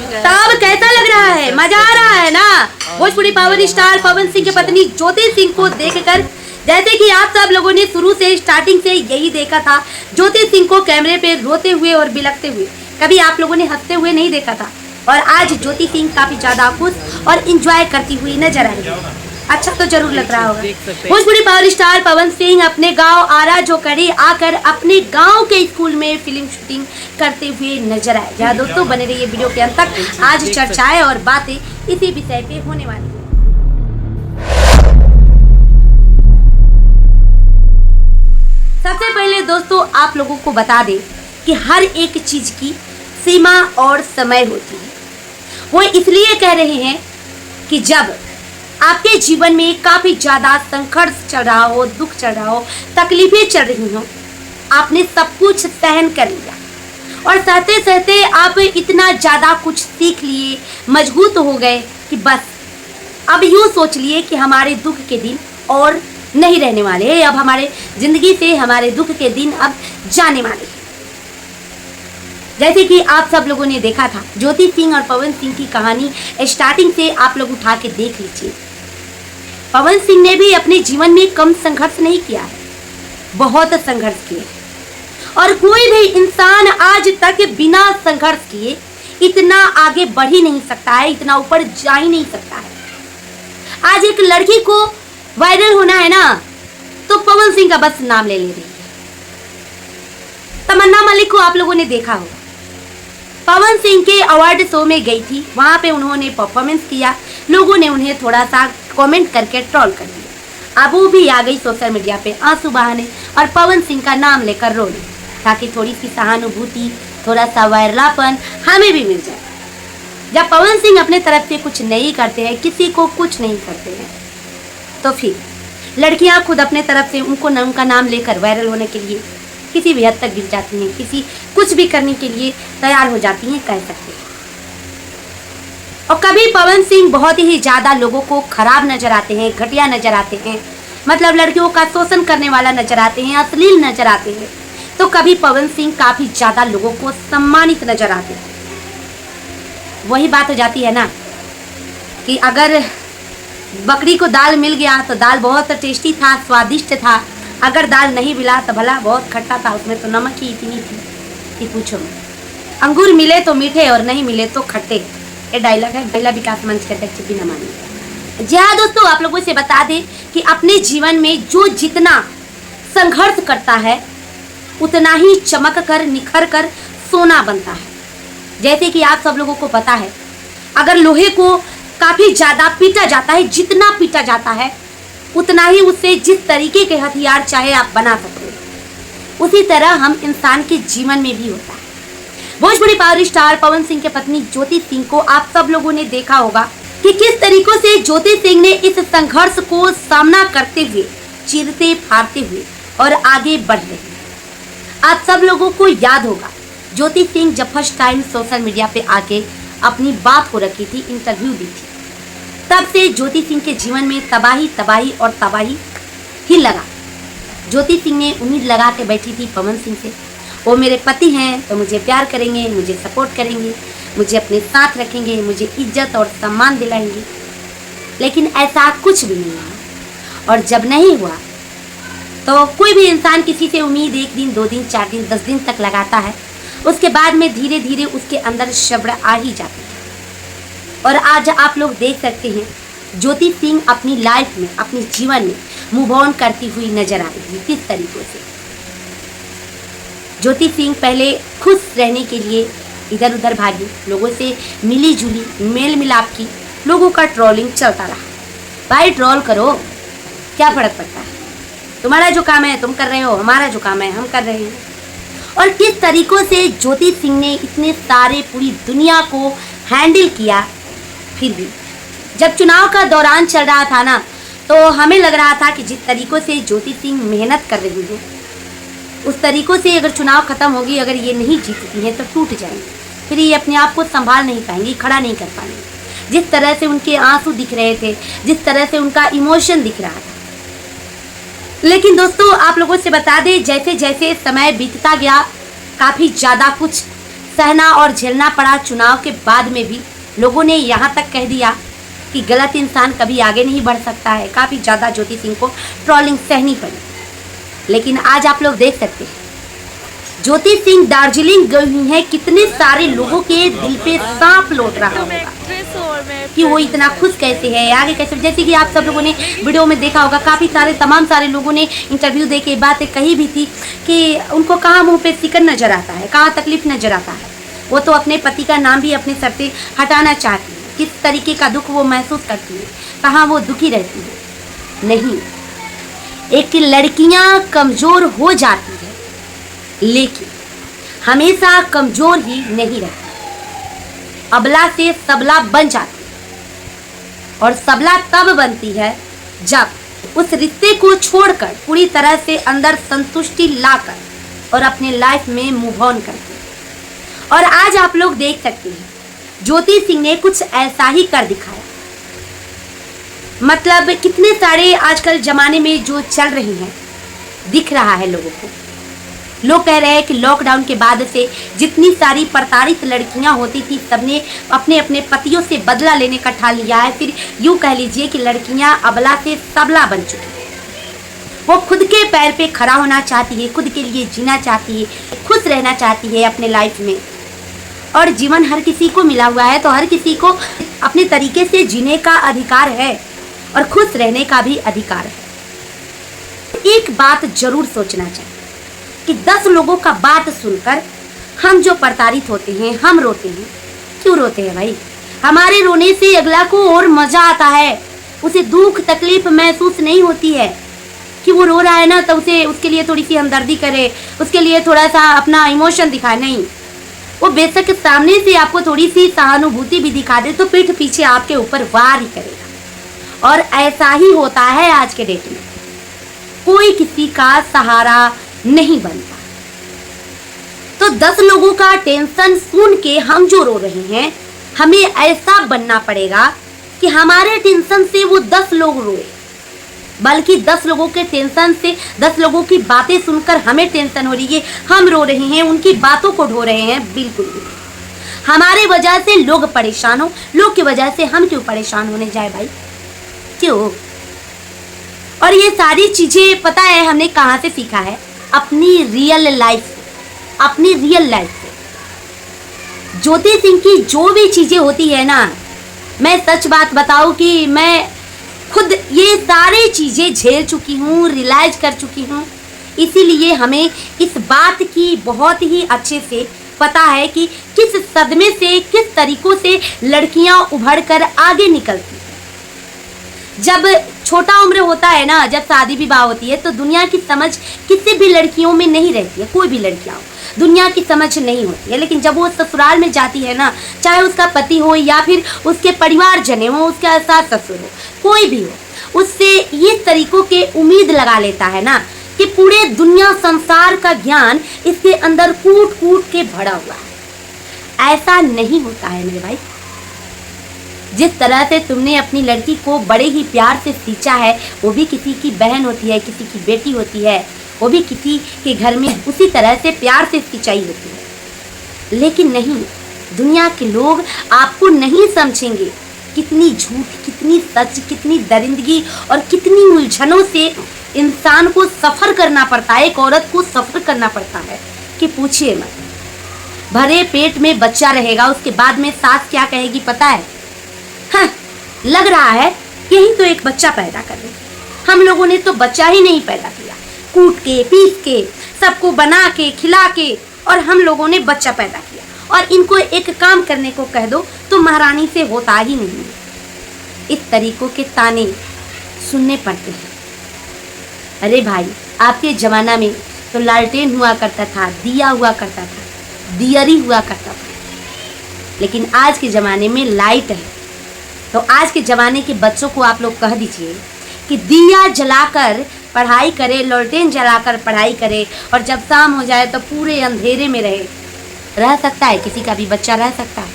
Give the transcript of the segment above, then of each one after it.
तब कैसा लग रहा है? मजा आ रहा है ना? भोजपुरी पावर स्टार पवन सिंह की पत्नी ज्योति सिंह को देखकर, जैसे कि आप सब लोगों ने शुरू से स्टार्टिंग से यही देखा था, ज्योति सिंह को कैमरे पे रोते हुए और बिलखते हुए, कभी आप लोगों ने हंसते हुए नहीं देखा था। और आज ज्योति सिंह काफी ज्यादा खुश और इंजॉय करती हुई नजर आ रही है। अच्छा तो जरूर लग रहा होगा। भोजपुरी पावर स्टार पवन सिंह अपने गांव आरा जोकड़ी आकर अपने गांव के स्कूल में फिल्म शूटिंग करते हुए नजर आए। जहाँ दोस्तों बने रहिए वीडियो के अंत तक, आज चर्चाएं और बातें इसी विषय पे होने वाली है। सबसे पहले दोस्तों आप लोगों को बता दें कि हर एक चीज की सीमा और समय होती है। वो इसलिए कह रहे हैं कि जब आपके जीवन में काफी ज्यादा संघर्ष चल रहा हो, दुख चल रहा हो, तकलीफें चल रही हो, आपने सब कुछ सहन कर लिया और सहते सहते आप इतना ज्यादा कुछ सीख लिए, मजबूत हो गए कि बस अब यूं सोच लिए कि हमारे दुख के दिन और नहीं रहने वाले, अब हमारे जिंदगी से हमारे दुख के दिन अब जाने वाले हैं। जैसे कि आप सब लोगों ने देखा था ज्योति सिंह और पवन सिंह की कहानी स्टार्टिंग से आप लोग उठा के देख लीजिए। पवन सिंह ने भी अपने जीवन में कम संघर्ष नहीं किया है, बहुत संघर्ष किए और कोई भी इंसान आज तक बिना संघर्ष किए इतना आगे बढ़ ही नहीं सकता है, इतना ऊपर जा ही नहीं सकता है। आज एक लड़की को वायरल होना है ना, तो पवन सिंह का बस नाम ले रही है। तमन्ना मलिक को आप लोगों ने देखा होगा, पवन सिंह के अवार्ड शो में गई थी, वहां पे उन्होंने परफॉर्मेंस किया, लोगों ने उन्हें थोड़ा सा कमेंट करके ट्रोल कर दिया। अब वो भी आ गई सोशल मीडिया पे आंसू बहाने और पवन सिंह का नाम लेकर रोने, ताकि थोड़ी सी सहानुभूति, थोड़ा सा वायरलापन हमें भी मिल जाए। जब पवन सिंह अपने तरफ से कुछ नहीं करते हैं, किसी को कुछ नहीं करते हैं, तो फिर लड़कियां खुद अपने तरफ से उनका नाम लेकर वायरल होने के लिए किसी भी हद तक गिर जाती हैं, किसी कुछ भी करने के लिए तैयार हो जाती हैं, कह सकते हैं। और कभी पवन सिंह बहुत ही ज्यादा लोगों को खराब नजर आते हैं, घटिया नजर आते हैं, मतलब लड़कियों का शोषण करने वाला नजर आते हैं, अश्लील नजर आते हैं, तो कभी पवन सिंह काफी ज्यादा लोगों को सम्मानित नजर आते हैं। वही बात हो जाती है ना कि अगर बकरी को दाल मिल गया तो दाल बहुत टेस्टी था, स्वादिष्ट था, अगर दाल नहीं मिला तो भला बहुत खट्टा था, उसमें तो नमक ही इतनी थी कि पूछो मत। अंगूर मिले तो मीठे और नहीं मिले तो खट्टे, ये डायलॉग है महिला विकास मंच के अध्यक्ष बिना मानी। जी हाँ दोस्तों, आप लोगों से बता दें कि अपने जीवन में जो जितना संघर्ष करता है उतना ही चमक कर निखर कर सोना बनता है। जैसे कि आप सब लोगों को पता है, अगर लोहे को काफी ज्यादा पीटा जाता है, जितना पीटा जाता है उतना ही उससे जिस तरीके के हथियार चाहे आप बना सकते हो, उसी तरह हम इंसान के जीवन में भी होता है। भोजपुरी पावर स्टार पवन सिंह के पत्नी ज्योति सिंह को आप सब लोगों ने देखा होगा कि किस तरीकों से ज्योति सिंह ने इस संघर्ष को सामना करते हुए, चीरते फाड़ते हुए और आगे बढ़ रही है। आप सब लोगों को याद होगा ज्योति सिंह जब फर्स्ट टाइम सोशल मीडिया पे आके अपनी बात को रखी थी, इंटरव्यू दी थी, तब से ज्योति सिंह के जीवन में तबाही तबाही और तबाही ही लगा। ज्योति सिंह ने उम्मीद लगा के बैठी थी पवन सिंह से, वो मेरे पति हैं तो मुझे प्यार करेंगे, मुझे सपोर्ट करेंगे, मुझे अपने साथ रखेंगे, मुझे इज्जत और सम्मान दिलाएंगे। लेकिन ऐसा कुछ भी नहीं हुआ। और जब नहीं हुआ तो कोई भी इंसान किसी से उम्मीद 1 दिन, 2 दिन, 4 दिन, 10 दिन तक लगाता है, उसके बाद में धीरे धीरे उसके अंदर शब्द आ ही जाती है। और आज आप लोग देख सकते हैं ज्योति सिंह अपनी लाइफ में, अपने जीवन में मूव ऑन करती हुई नजर आ रही है। किस तरीके से ज्योति सिंह पहले खुश रहने के लिए इधर उधर भागी, लोगों से मिली जुली, मेल मिलाप की, लोगों का ट्रोलिंग चलता रहा। भाई ट्रोल करो, क्या फर्क पड़ता है, तुम्हारा जो काम है तुम कर रहे हो, हमारा जो काम है हम कर रहे हैं। और किस तरीकों से ज्योति सिंह ने इतने सारे पूरी दुनिया को हैंडल किया। फिर भी जब चुनाव का दौरान चल रहा था ना, तो हमें लग रहा था कि जिस तरीकों से ज्योति सिंह मेहनत कर रही है, उस तरीकों से अगर चुनाव खत्म होगी, अगर ये नहीं जीतती हैं तो टूट जाएंगे, फिर ये अपने आप को संभाल नहीं पाएंगी, खड़ा नहीं कर पाएंगे। जिस तरह से उनके आंसू दिख रहे थे, जिस तरह से उनका इमोशन दिख रहा था। लेकिन दोस्तों आप लोगों से बता दें, जैसे जैसे समय बीतता गया, काफ़ी ज़्यादा कुछ सहना और झेलना पड़ा। चुनाव के बाद में भी लोगों ने यहाँ तक कह दिया कि गलत इंसान कभी आगे नहीं बढ़ सकता है। काफ़ी ज़्यादा ज्योति सिंह को ट्रोलिंग सहनी पड़ी। लेकिन आज आप लोग देख सकते हैं ज्योति सिंह दार्जिलिंग गई हुई है, कितने सारे लोगों के दिल पे सांप लौट रहा होगा कि वो इतना खुश कैसे है, आगे कैसे। जैसे कि आप सब लोगों ने वीडियो में देखा होगा, काफ़ी सारे तमाम सारे लोगों ने इंटरव्यू दे के बातें कही भी थी कि उनको कहाँ मुंह पे सिकन नजर आता है, कहाँ तकलीफ नजर आता है। वो तो अपने पति का नाम भी अपने सर से हटाना चाहती है। किस तरीके का दुख वो महसूस करती है, कहाँ वो दुखी रहती है। नहीं, एक लड़कियां कमज़ोर हो जाती है लेकिन हमेशा कमज़ोर ही नहीं रहती। अबला से सबला बन जाती है और सबला तब बनती है जब उस रिश्ते को छोड़कर पूरी तरह से अंदर संतुष्टि लाकर और अपने लाइफ में मूव ऑन करती है। और आज आप लोग देख सकते हैं ज्योति सिंह ने कुछ ऐसा ही कर दिखाया। मतलब कितने सारे आजकल ज़माने में जो चल रही हैं दिख रहा है लोगों को। लोग कह रहे हैं कि लॉकडाउन के बाद से जितनी सारी प्रताड़ित लड़कियां होती थी सबने अपने अपने पतियों से बदला लेने का ठान लिया है। फिर यूँ कह लीजिए कि लड़कियां अबला से सबला बन चुकी हैं। वो खुद के पैर पे खड़ा होना चाहती है, खुद के लिए जीना चाहती है, खुश रहना चाहती है अपने लाइफ में। और जीवन हर किसी को मिला हुआ है तो हर किसी को अपने तरीके से जीने का अधिकार है और खुश रहने का भी अधिकार है। एक बात जरूर सोचना चाहिए कि 10 लोगों का बात सुनकर हम जो प्रताड़ित होते हैं, हम रोते हैं। क्यों रोते हैं भाई? हमारे रोने से अगला को और मजा आता है, उसे दुख तकलीफ महसूस नहीं होती है कि वो रो रहा है ना तो उसे उसके लिए थोड़ी सी हमदर्दी करे, उसके लिए थोड़ा सा अपना इमोशन दिखाए। नहीं, वो बेशक सामने से आपको थोड़ी सी सहानुभूति भी दिखा दे तो पीठ पीछे आपके ऊपर वार ही करेगा। और ऐसा ही होता है आज के डेट में, कोई किसी का सहारा नहीं बनता। तो 10 लोगों का टेंशन सुन के हम जो रो रहे हैं, हमें ऐसा बनना पड़ेगा कि हमारे टेंशन से वो 10 लोग रोए, बल्कि 10 लोगों के टेंशन से 10 लोगों की बातें सुनकर हमें टेंशन हो रही है, हम रो रहे हैं, उनकी बातों को ढो रहे हैं। बिल्कुल भी हमारे वजह से लोग परेशान हो, लोग की वजह से हम क्यों परेशान होने जाए भाई? क्यों? और ये सारी चीजें पता है हमने कहाँ से सीखा है? अपनी रियल लाइफ से, अपनी रियल लाइफ से। ज्योति सिंह की जो भी चीजें होती है ना, मैं सच बात बताऊं कि मैं खुद ये सारी चीजें झेल चुकी हूँ, रियलाइज कर चुकी हूँ। इसीलिए हमें इस बात की बहुत ही अच्छे से पता है कि किस सदमे से, किस तरीकों से लड़कियां उभर कर आगे निकलती हैं। जब छोटा उम्र होता है ना, जब शादी विवाह होती है तो दुनिया की समझ किसी भी लड़कियों में नहीं रहती है। कोई भी लड़कियां हो, दुनिया की समझ नहीं होती है। लेकिन जब वो ससुराल में जाती है ना, चाहे उसका पति हो या फिर उसके परिवार जने हो, उसका सास ससुर हो, कोई भी हो, उससे ये तरीकों के उम्मीद लगा लेता है ना कि पूरे दुनिया संसार का ज्ञान इसके अंदर कूट कूट के भरा हुआ है। ऐसा नहीं होता है मेरे भाई। जिस तरह से तुमने अपनी लड़की को बड़े ही प्यार से सींचा है, वो भी किसी की बहन होती है, किसी की बेटी होती है, वो भी किसी के घर में उसी तरह से प्यार से सिंचाई होती है। लेकिन नहीं, दुनिया के लोग आपको नहीं समझेंगे। कितनी झूठ, कितनी सच, कितनी दरिंदगी और कितनी उलझनों से इंसान को सफ़र करना पड़ता है, एक औरत को सफ़र करना पड़ता है कि पूछिए मत। भरे पेट में बच्चा रहेगा, उसके बाद में सास क्या कहेगी पता है? हाँ, लग रहा है यही तो एक बच्चा पैदा कर रही। हम लोगों ने तो बच्चा ही नहीं पैदा किया, कूट के पीस के सबको बना के खिला के, और हम लोगों ने बच्चा पैदा किया। और इनको एक काम करने को कह दो तो महारानी से होता ही नहीं। इस तरीकों के ताने सुनने पड़ते हैं। अरे भाई, आपके ज़माना में तो लालटेन हुआ करता था, दिया हुआ करता था, दियरी हुआ करता था। लेकिन आज के ज़माने में लाइट है। तो आज के ज़माने के बच्चों को आप लोग कह दीजिए कि दिया जलाकर पढ़ाई करे, लालटेन जलाकर पढ़ाई करे, और जब शाम हो जाए तो पूरे अंधेरे में रह सकता है? किसी का भी बच्चा रह सकता है?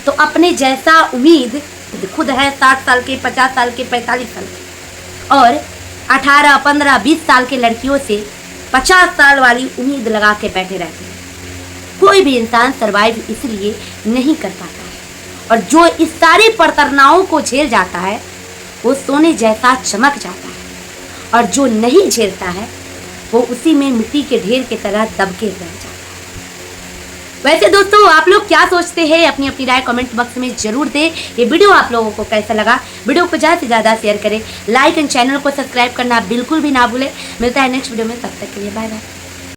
तो अपने जैसा उम्मीद खुद है 60 साल के, 50 साल के, 45 साल के, और 18, 15, 20 साल के लड़कियों से 50 साल वाली उम्मीद लगा के बैठे रहते हैं। कोई भी इंसान सरवाइव इसलिए नहीं कर पाता है। और जो इस सारी प्रताड़नाओं को झेल जाता है वो सोने जैसा चमक जाता है, और जो नहीं झेलता है वो उसी में मिट्टी के ढेर की तरह दबके रह जाता है। वैसे दोस्तों, आप लोग क्या सोचते हैं? अपनी अपनी राय कमेंट बॉक्स में जरूर दें। ये वीडियो आप लोगों को कैसा लगा? वीडियो को ज़्यादा से ज़्यादा शेयर करें, लाइक एंड चैनल को सब्सक्राइब करना बिल्कुल भी ना भूलें। मिलता है नेक्स्ट वीडियो में, तब तक के लिए बाय बाय।